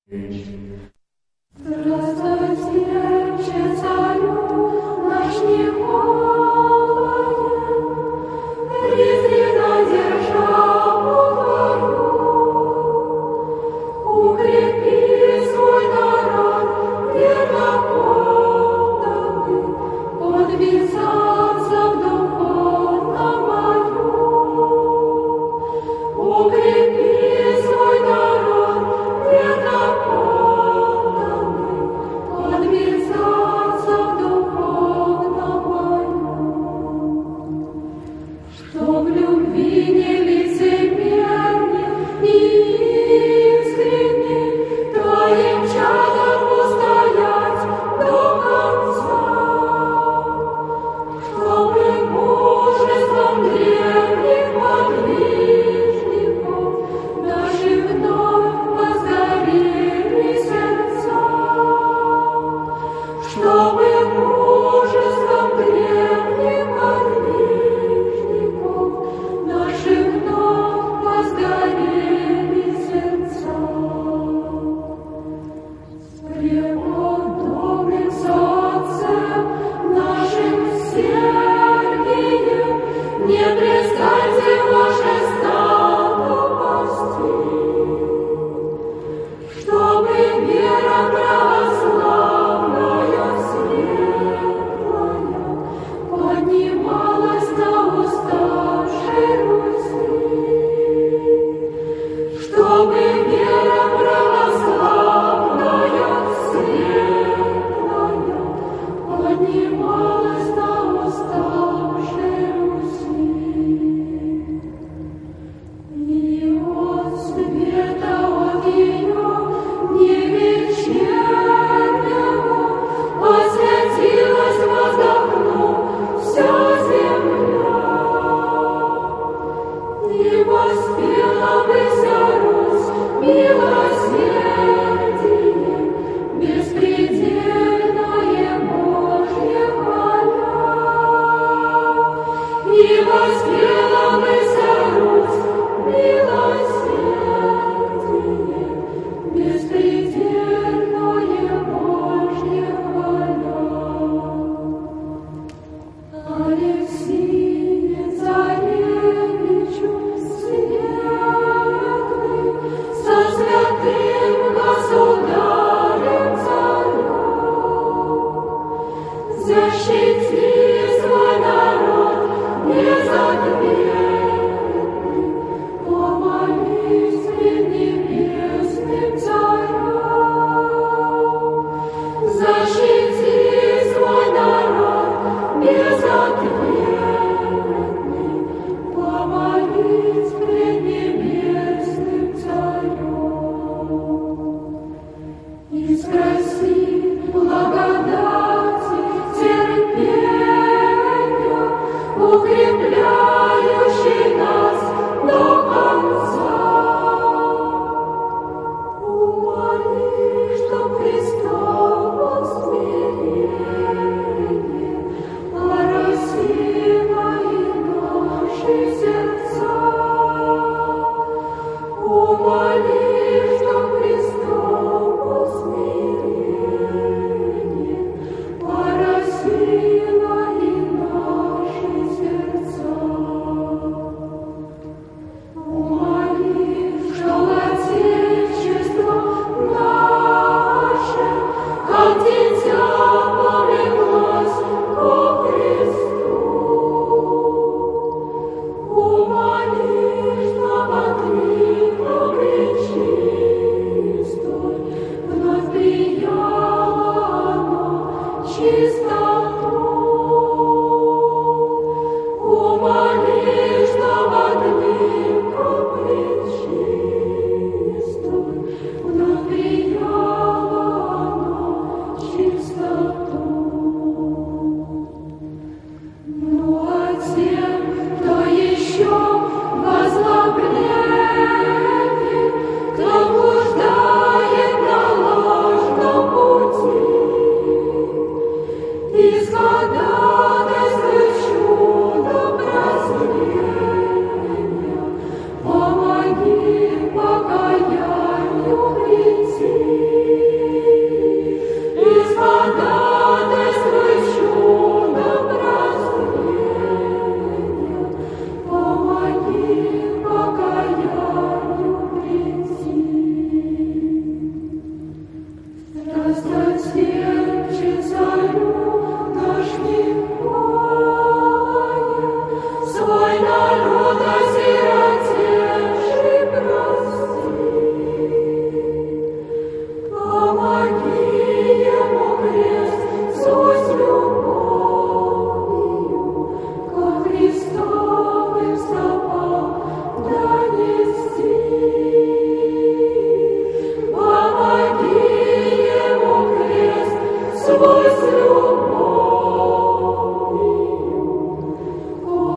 Здравствуйте, царю наш Николае, призри на державу твою, укрепи свой народ, верно подданный, подвязаться в духовном бою. Укрепи свой народ, верно подданный, подвязаться в духовном бою. Чтоб любви не лицемерни и искренни, твоим чадом устоять до конца. Чтобы мужеством древних подвижников наших вновь возгорели сердца. Чтобы мужеством древних подвижников наших вновь возгорели сердца. С преподобным Отцем нашим Сергием не престаньте ваше стадо пасти, чтобы вера православная светлая поднималась на уставшей Руси, чтобы вера православная светлая поднималась на уставшей Руси. И от света от ее не вечернего осветилась, воздохнув, вся земля. И воспела бы вся Русь милосердие, беспредельное Божье хваля. И воспела бы вся Русь милосердие, беспредельное Божье хваля. Алексее царевичу светлый, со святым государем царем, защити свой народ безответный, помолись пред небесным царем. Защити свой народ безответный, помолись пред небесным царем. И спроси благодати терпения, укрепляющей